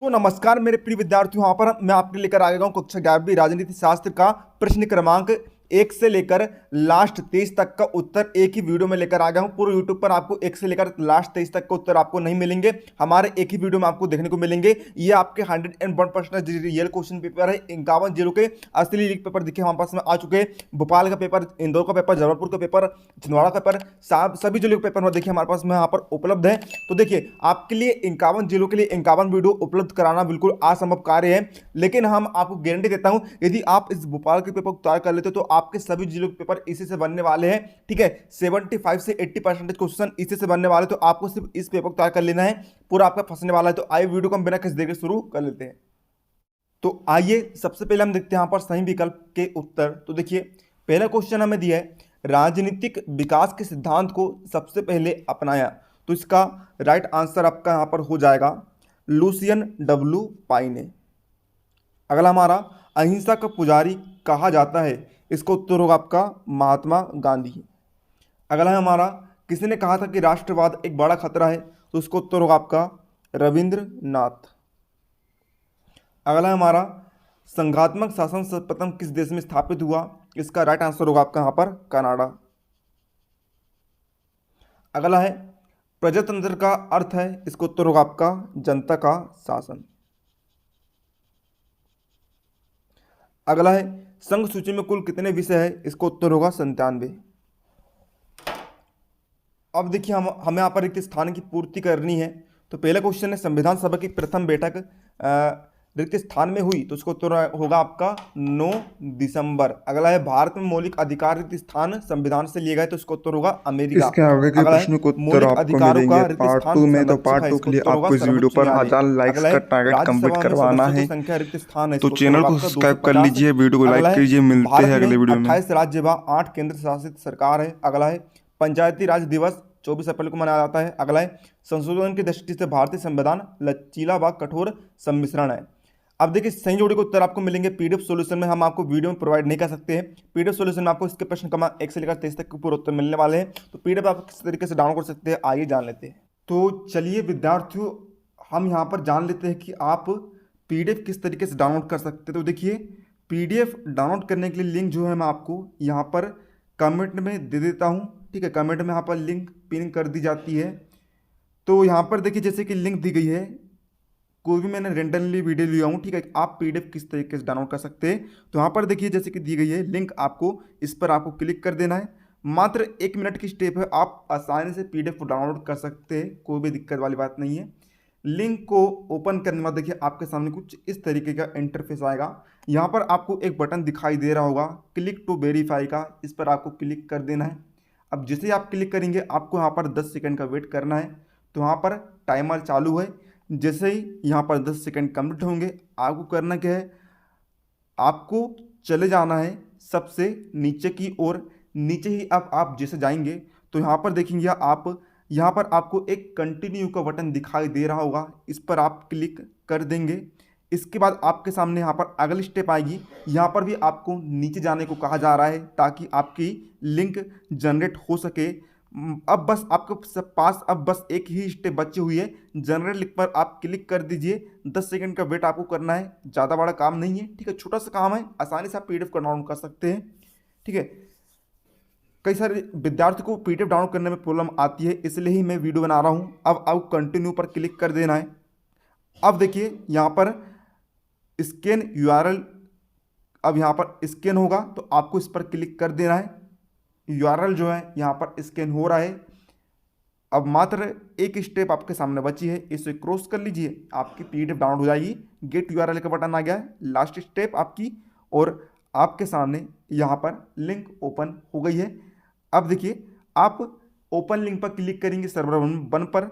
तो नमस्कार मेरे प्रिय विद्यार्थियों, यहाँ पर मैं आपके लेकर आ गया हूँ कक्षा 11वीं राजनीति शास्त्र का प्रश्न क्रमांक 1 से लेकर लास्ट 23 तक का उत्तर एक ही वीडियो में लेकर आ गया हूँ। पूरे यूट्यूब पर आपको 1 से लेकर लास्ट 23 तक का उत्तर आपको नहीं मिलेंगे, हमारे एक ही वीडियो में आपको देखने को मिलेंगे। ये आपके 101% रियल क्वेश्चन पेपर है। 51 जिलों के असली लीक पेपर दिखे हमारे पास में आ चुके हैं। भोपाल का पेपर, इंदौर का पेपर, जबलपुर का पेपर, छिंदवाड़ा का पेपर, सभी जिलों के पेपर में देखिए हमारे पास में यहाँ पर उपलब्ध है। तो देखिए आपके लिए 51 जिलों के लिए 51 वीडियो उपलब्ध कराना बिल्कुल असंभव कार्य है, लेकिन हम आपको गारंटी देता हूं यदि आप इस भोपाल के पेपर को तैयार कर लेते हो तो आपके सभी जिलों के पेपर इसी से बनने वाले हैं। ठीक है, 75 से 80% क्वेश्चन इसी से बनने वाले, तो आपको सिर्फ इस पेपर को तैयार कर लेना है, पूरा आपका फंसने वाला है। तो आइए वीडियो को हम बिना किसी देर के शुरू कर लेते हैं। तो आइए सबसे पहले हम देखते हैं यहाँ पर सही विकल्प के उत्तर। तो देखिए पहला क्वेश्चन हमें दिया है, राजनीतिक विकास के सिद्धांत को सबसे पहले अपनाया, तो इसका राइट आंसर आपका यहाँ पर हो जाएगा लुसियन डब्ल्यू पाई ने। अगला हमारा, अहिंसा का पुजारी कहा जाता है, इसका उत्तर होगा आपका महात्मा गांधी। अगला है हमारा, किसी ने कहा था कि राष्ट्रवाद एक बड़ा खतरा है, तो इसका उत्तर होगा आपका रविंद्रनाथ। अगला है हमारा, संघात्मक शासन सर्वप्रथम किस देश में स्थापित हुआ, इसका राइट आंसर होगा आपका यहाँ पर कनाडा। अगला है, प्रजातंत्र का अर्थ है, इसका उत्तर होगा आपका जनता का शासन। अगला है, संघ सूची में कुल कितने विषय है, इसका उत्तर होगा 97। अब देखिए हमें यहाँ पर रिक्त स्थान की पूर्ति करनी है। तो पहला क्वेश्चन है, संविधान सभा की प्रथम बैठक रिक्त स्थान में हुई, तो इसका उत्तर होगा आपका 9 दिसंबर। अगला है, भारत में मौलिक अधिकार रिक्त स्थान संविधान से लिए गए, तो इसका उत्तर होगा अमेरिका। इसके आगे के अगला है, प्रश्न को उत्तर मौलिक आपको अधिकारों का मिलेंगे रिक्त पार्ट स्थान 2 में। तो संरक्षक पार्ट है, 2 इसका के लिए उत्तर होगा आपको इस वीडियो सर्वोच्च पर न्यायालय। 1000 लाइक्स अगला का है, टारगेट कंप्लीट राज्यसभा में करवाना सदस्यों है। की संख्या रिक्त स्थान है, तो इसका उत्तर चैनल होगा को आपका सब्सक्राइब कर 250। लीजिए, वीडियो को लाइक अगला है, कीजिए। मिलते भारत हैं में अगले वीडियो में। 28 राज्य व 8 केंद्र शासित सरकार है। अगला है, पंचायती राज दिवस 24 अप्रैल को मनाया जाता है। अगला है, संशोधन की दृष्टि से भारतीय संविधान लचीला व कठोर सम्मिश्रण है। अब देखिए सही जोड़ी के उत्तर आपको मिलेंगे पीडीएफ सॉल्यूशन में, हम आपको वीडियो में प्रोवाइड नहीं कर सकते हैं। पीडीएफ सॉल्यूशन में आपको इसके प्रश्न क्रमांक 1 से लेकर 23 तक के पूरे उत्तर मिलने वाले हैं। तो पीडीएफ आप किस तरीके से डाउनलोड कर सकते हैं, आइए जान लेते हैं। तो चलिए विद्यार्थियों, हम यहाँ पर जान लेते हैं कि आप पीडीएफ किस तरीके से डाउनलोड कर सकते हैं। तो देखिए पीडीएफ डाउनलोड करने के लिए लिंक जो है मैं आपको यहाँ पर कमेंट में दे देता हूँ। ठीक है, कमेंट में यहाँ पर लिंक पिन कर दी जाती है। तो यहाँ पर देखिए जैसे कि लिंक दी गई है, कोई भी मैंने रेंडमली वीडियो लिया हूँ। ठीक है, आप पीडीएफ किस तरीके से डाउनलोड कर सकते हैं, तो यहाँ पर देखिए जैसे कि दी गई है लिंक, आपको इस पर आपको क्लिक कर देना है। मात्र 1 मिनट की स्टेप है, आप आसानी से पीडीएफ को डाउनलोड कर सकते हैं, कोई भी दिक्कत वाली बात नहीं है। लिंक को ओपन करने के बाद देखिए आपके सामने कुछ इस तरीके का इंटरफेस आएगा। यहाँ पर आपको एक बटन दिखाई दे रहा होगा क्लिक टू वेरीफाई का, इस पर आपको क्लिक कर देना है। अब जैसे ही आप क्लिक करेंगे आपको यहाँ पर 10 सेकंड का वेट करना है। तो यहाँ पर टाइमर चालू है, जैसे ही यहाँ पर 10 सेकंड कंप्लीट होंगे आपको करना क्या है, आपको चले जाना है सबसे नीचे की ओर। नीचे ही अब आप जैसे जाएंगे तो यहाँ पर देखेंगे आप, यहाँ पर आपको एक कंटिन्यू का बटन दिखाई दे रहा होगा, इस पर आप क्लिक कर देंगे। इसके बाद आपके सामने यहाँ पर अगली स्टेप आएगी, यहाँ पर भी आपको नीचे जाने को कहा जा रहा है ताकि आपकी लिंक जनरेट हो सके। अब बस आपके पास अब बस एक ही स्टेप बची हुई है, जनरेट लिंक पर आप क्लिक कर दीजिए। 10 सेकंड का वेट आपको करना है, ज़्यादा बड़ा काम नहीं है। ठीक है, छोटा सा काम है, आसानी से आप पीडीएफ को डाउनलोड कर सकते हैं। ठीक है, कई सारे विद्यार्थी को पीडीएफ डाउनलोड करने में प्रॉब्लम आती है, इसलिए ही मैं वीडियो बना रहा हूँ। अब आपको कंटिन्यू पर क्लिक कर देना है। अब देखिए यहाँ पर स्कैन यूआरएल, अब यहाँ पर स्कैन होगा तो आपको इस पर क्लिक कर देना है। यूआरएल जो है यहाँ पर स्कैन हो रहा है। अब मात्र एक स्टेप आपके सामने बची है, इसे क्रॉस कर लीजिए, आपकी पीडीएफ डाउनलोड हो जाएगी। गेट यूआरएल का बटन आ गया है, लास्ट स्टेप आपकी, और आपके सामने यहाँ पर लिंक ओपन हो गई है। अब देखिए आप ओपन लिंक पर क्लिक करेंगे सर्वर 1 पर।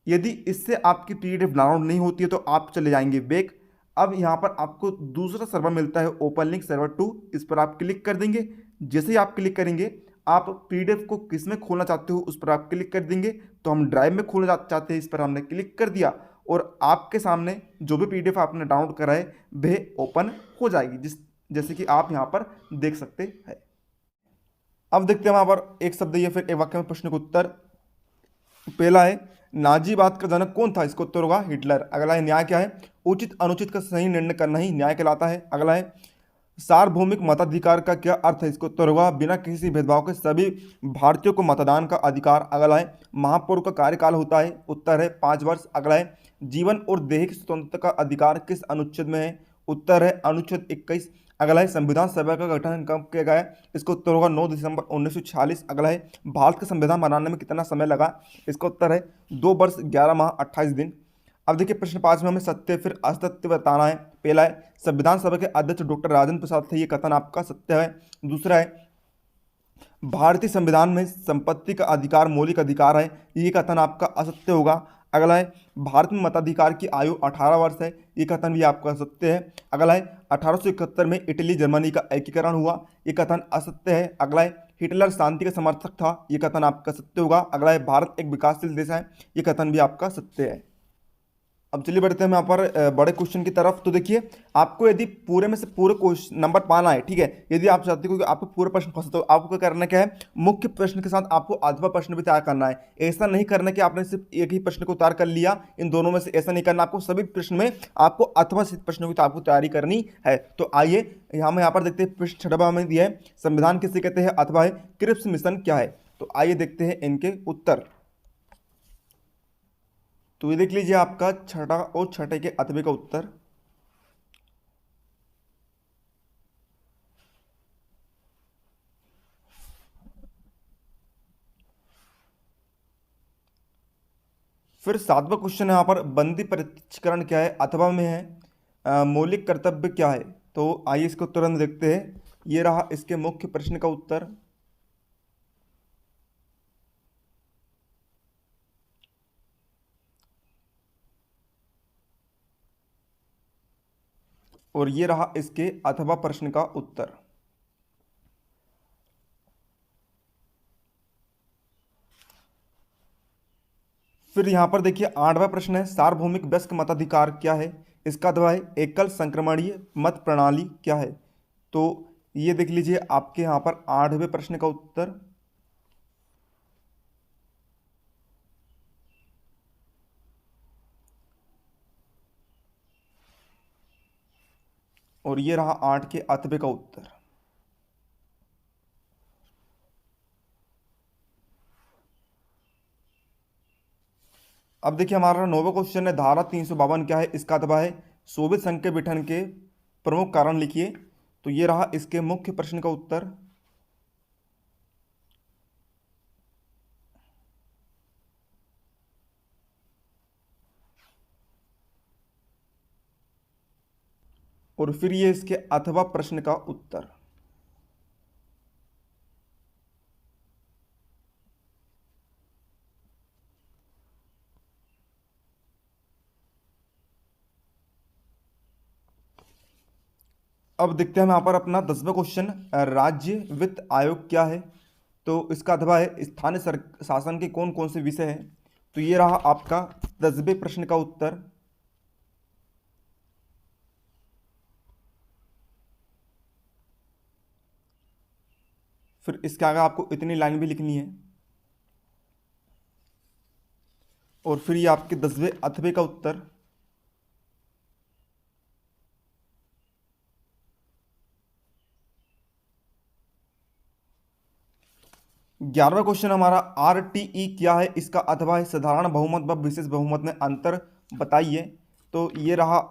यदि इससे आपकी पीडीएफ डाउनलोड नहीं होती है तो आप चले जाएंगे बैक। अब यहाँ पर आपको दूसरा सर्वर मिलता है ओपन लिंक सर्वर 2, इस पर आप क्लिक कर देंगे। जैसे ही आप क्लिक करेंगे आप पीडीएफ को किस में खोलना चाहते हो उस पर आप क्लिक कर देंगे। तो हम ड्राइव में खोलना चाहते हैं, इस पर हमने क्लिक कर दिया और आपके सामने जो भी पीडीएफ आपने डाउनलोड करा है वह ओपन हो जाएगी, जैसे कि आप यहाँ पर देख सकते हैं। अब देखते हैं वहाँ पर एक शब्द या फिर एक वाक्य में प्रश्न का उत्तर। पहला है, नाजीवाद का जनक कौन था, इसका उत्तर होगा हिटलर। अगला है, न्याय क्या है, उचित अनुचित का सही निर्णय करना ही न्याय कहलाता है। अगला है सार्वभौमिक मताधिकार का क्या अर्थ है? इसका उत्तर होगा बिना किसी भेदभाव के सभी भारतीयों को मतदान का अधिकार। अगला है महापौर का कार्यकाल होता है? उत्तर है 5 वर्ष। अगला है जीवन और दैहिक स्वतंत्रता का अधिकार किस अनुच्छेद में है? उत्तर है अनुच्छेद 21। अगला है संविधान सभा का गठन कब किया गया है? इसका उत्तर होगा 9 दिसंबर 1946। अगला है भारत का संविधान बनाने में कितना समय लगा? इसका उत्तर है 2 वर्ष 11 माह 28 दिन। अब देखिए प्रश्न 5 में हमें सत्य फिर असत्य बताना है। पहला है संविधान सभा के अध्यक्ष डॉक्टर राजेंद्र प्रसाद थे, ये कथन आपका सत्य है। दूसरा है भारतीय संविधान में संपत्ति का अधिकार मौलिक अधिकार है, ये कथन आपका असत्य होगा। अगला है भारत में मताधिकार की आयु 18 वर्ष है, ये कथन भी आपका सत्य है। अगला है 1871 में इटली जर्मनी का एकीकरण हुआ, ये कथन असत्य है। अगला है हिटलर शांति का समर्थक था, ये कथन आपका सत्य होगा। अगला है भारत एक विकासशील देश है, ये कथन भी आपका सत्य है। अब चलिए बढ़ते हैं हम यहाँ पर बड़े क्वेश्चन की तरफ। तो देखिए आपको यदि पूरे में से पूरे क्वेश्चन नंबर पाना है, ठीक है, यदि आप चाहते हो कि आपको पूरे प्रश्न फंसे तो आपको क्या करना क्या है, मुख्य प्रश्न के साथ आपको आधवा प्रश्न भी तैयार करना है। ऐसा नहीं करना कि आपने सिर्फ एक ही प्रश्न को तैयार कर लिया इन दोनों में से, ऐसा नहीं करना। आपको सभी प्रश्न में आपको अथवा सिद्ध प्रश्नों की तो आपको तैयारी करनी है। तो आइए हम यहाँ पर देखते हैं प्रश्न 6वां हमें दिया है संविधान किसे कहते हैं अथवा है क्रिप्स मिशन क्या है। तो आइए देखते हैं इनके उत्तर। तो ये देख लीजिए आपका छठा और छठे के अथवे का उत्तर। फिर 7वां क्वेश्चन है यहाँ पर बंदी प्रत्यक्षीकरण क्या है अथवा में है मौलिक कर्तव्य क्या है। तो आइए इसका उत्तर हम देखते हैं। ये रहा इसके मुख्य प्रश्न का उत्तर। और ये रहा इसके अथवा प्रश्न का उत्तर। फिर यहाँ पर देखिए 8वां प्रश्न है सार्वभौमिक वयस्क मताधिकार क्या है। इसका अथवा है एकल संक्रमणीय मत प्रणाली क्या है। तो ये देख लीजिए आपके यहाँ पर 8वें प्रश्न का उत्तर। और ये रहा 8 के अथवे का उत्तर। अब देखिए हमारा 9वां क्वेश्चन है धारा 352 क्या है। इसका अथवा है सोवियत संघ के विघटन के प्रमुख कारण लिखिए। तो ये रहा इसके मुख्य प्रश्न का उत्तर। और फिर ये इसके अथवा प्रश्न का उत्तर। अब देखते हैं हम यहाँ पर अपना 10वां क्वेश्चन राज्य वित्त आयोग क्या है। तो इसका अथवा है स्थानीय शासन के कौन कौन से विषय हैं। तो ये रहा आपका 10वें प्रश्न का उत्तर। फिर इसके आगे आपको इतनी लाइन भी लिखनी है। और फिर ये आपके 10वें अथवे का उत्तर। 11वां क्वेश्चन हमारा आरटीई क्या है। इसका अथवा है साधारण बहुमत व विशेष बहुमत में अंतर बताइए। तो ये रहा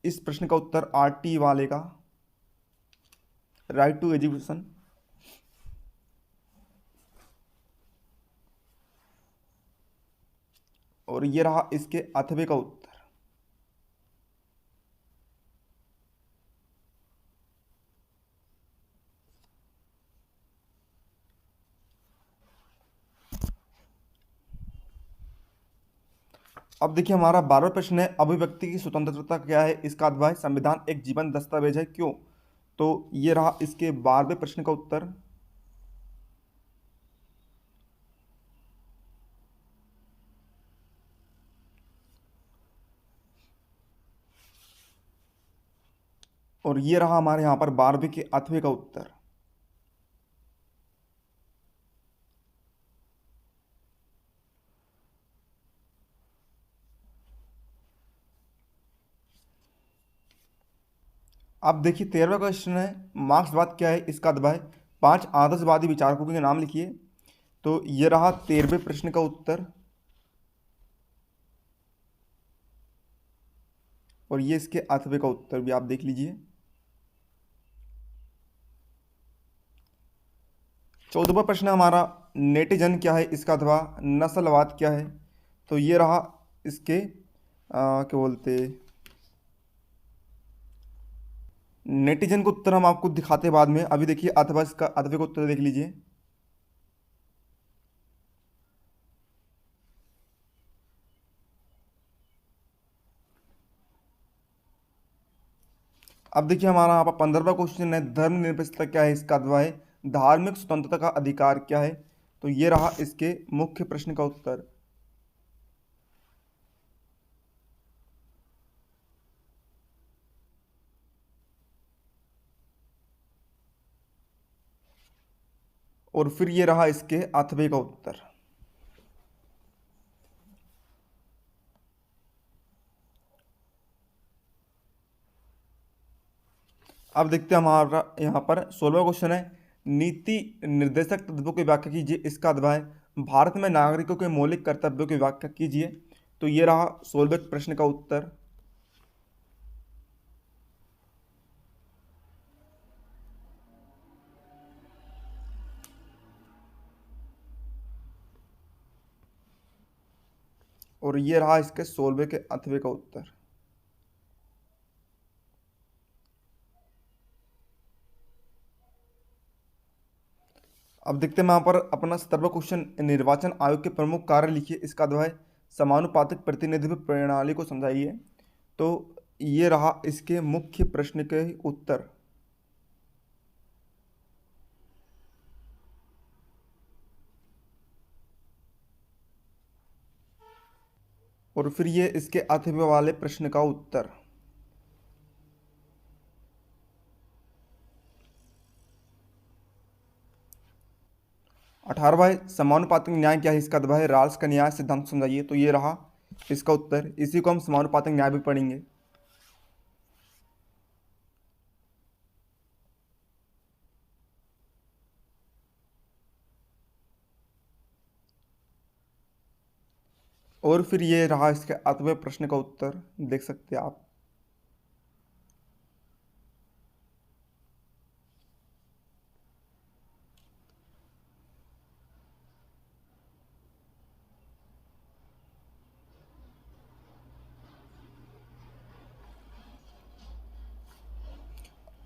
इस प्रश्न का उत्तर आरटीई वाले का, राइट टू एजुकेशन। और ये रहा इसके अथवे का उत्तर। अब देखिए हमारा 12वां प्रश्न है अभिव्यक्ति की स्वतंत्रता क्या है। इसका अथवा है संविधान एक जीवन दस्तावेज है क्यों। तो ये रहा इसके 12वें प्रश्न का उत्तर। और ये रहा हमारे यहाँ पर 12वें के अथवे का उत्तर। अब देखिए 13वां क्वेश्चन है, मार्क्सवाद क्या है, इसका अथवा है 5 आदर्शवादी विचारकों के नाम लिखिए। तो ये रहा 13वें प्रश्न का उत्तर, और ये इसके 8वें का उत्तर भी आप देख लीजिए। 14वां प्रश्न है हमारा, नेटिजन क्या है, इसका अथवा नस्लवाद क्या है। तो ये रहा इसके क्या बोलते, नेटिजन को उत्तर हम आपको दिखाते हैं बाद में, अभी देखिए अथवा इसका अथवे का उत्तर देख लीजिए। अब देखिए हमारा यहाँ पर 15वां क्वेश्चन है, धर्मनिरपेक्षता क्या है, इसका अथवा है धार्मिक स्वतंत्रता का अधिकार क्या है। तो ये रहा इसके मुख्य प्रश्न का उत्तर। और फिर ये रहा इसके 8वें का उत्तर। अब देखते हैं हमारा यहाँ पर 16वां क्वेश्चन है, नीति निर्देशक तत्वों की व्याख्या कीजिए, इसका अथवा है भारत में नागरिकों के मौलिक कर्तव्यों की व्याख्या कीजिए। तो ये रहा 16वें प्रश्न का उत्तर। और ये रहा इसके 16वें के 8वें का उत्तर। अब देखते हैं यहाँ पर अपना 17वां क्वेश्चन, निर्वाचन आयोग के प्रमुख कार्य लिखिए, इसका अथवा है समानुपातिक प्रतिनिधित्व प्रणाली को समझाइए। तो ये रहा इसके मुख्य प्रश्न के उत्तर। और फिर ये इसके 8वें वाले प्रश्न का उत्तर। 18वां है, समानुपातिक न्याय क्या है, इसका अथवा है राल्स का न्याय सिद्धांत समझाइए। तो ये रहा इसका उत्तर, इसी को हम समानुपातिक न्याय भी पढ़ेंगे। और फिर ये रहा इसके 8वें प्रश्न का उत्तर, देख सकते हैं आप।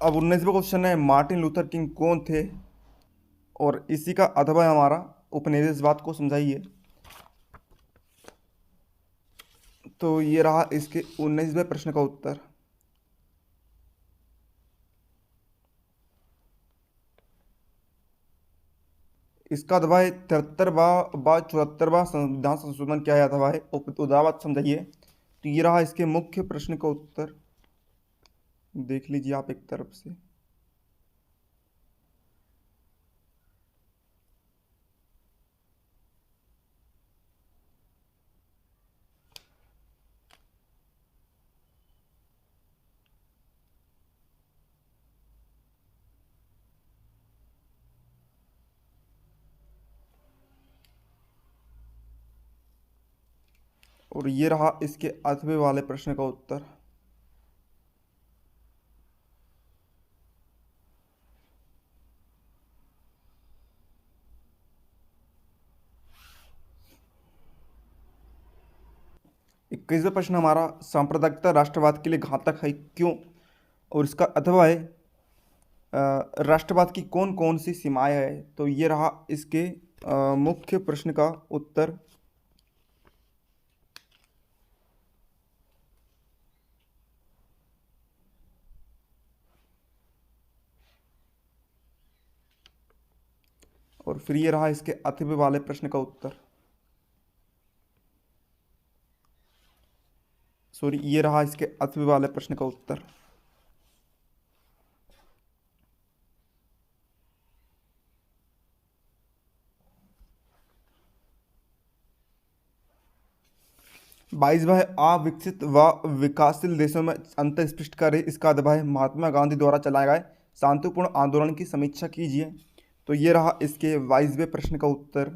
अब 19वां क्वेश्चन है, मार्टिन लूथर किंग कौन थे, और इसी का अथवा है हमारा उपनिवेशवाद को समझाइए। तो ये रहा इसके 19वें प्रश्न का उत्तर। इसका अथवा है 73वां व 74वां संविधान संशोधन क्या है, अथवा है उदारवाद समझाइए। तो ये रहा इसके मुख्य प्रश्न का उत्तर, देख लीजिए आप एक तरफ से। और ये रहा इसके 8वें वाले प्रश्न का उत्तर। इक्कीसवां प्रश्न हमारा, सांप्रदायिकता राष्ट्रवाद के लिए घातक है क्यों, और इसका अथवा है राष्ट्रवाद की कौन कौन सी सीमाएं हैं। तो ये रहा इसके मुख्य प्रश्न का उत्तर। और फिर ये रहा इसके 8वें वाले प्रश्न का उत्तर, सॉरी ये रहा इसके 8वें वाले प्रश्न का उत्तर। 22वां है अविकसित व विकासशील देशों में अंतर स्पष्ट करे, इसका अथवा है महात्मा गांधी द्वारा चलाए गए शांतिपूर्ण आंदोलन की समीक्षा कीजिए। तो ये रहा इसके 22वें प्रश्न का उत्तर।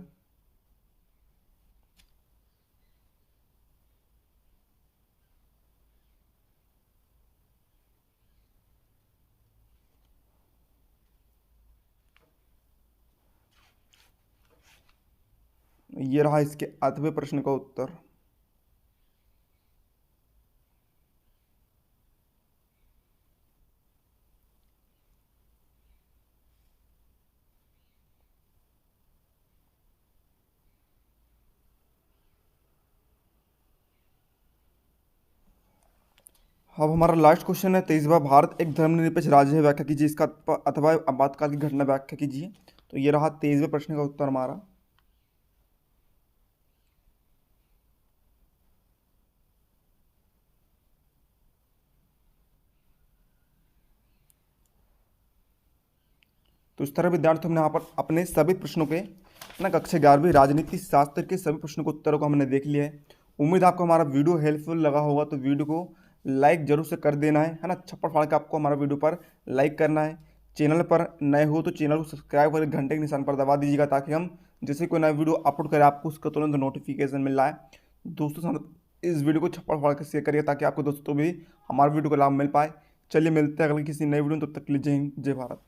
ये रहा इसके 8वें प्रश्न का उत्तर। अब हमारा लास्ट क्वेश्चन है 23वां, भारत एक धर्मनिरपेक्ष राज्य है, व्याख्या कीजिए इसका अथवा आपातकाल की घटना व्याख्या कीजिए। तो ये रहा 23वें प्रश्न का उत्तर हमारा। तो इस तरह विद्यार्थियों हमने यहाँ पर अपने सभी प्रश्नों के ना कक्षा 11वीं राजनीति शास्त्र के सभी प्रश्नों के उत्तरों को हमने देख लिया है। उम्मीद है आपको हमारा वीडियो हेल्पफुल लगा होगा, तो वीडियो को लाइक जरूर से कर देना है ना। छप्पर फाड़ के आपको हमारा वीडियो पर लाइक करना है। चैनल पर नए हो तो चैनल को सब्सक्राइब करके घंटे के निशान पर दबा दीजिएगा, ताकि हम जैसे कोई नया वीडियो अपलोड करें आपको उसका तुरंत नोटिफिकेशन मिल रहा है। दोस्तों साथ इस वीडियो को छप्पर फाड़ के शेयर करिए, ताकि आपको दोस्तों भी हमारे वीडियो को लाभ मिल पाए। चलिए मिलते हैं अगले किसी नए वीडियो में, तब तक के लिए जय हिंद, जय भारत।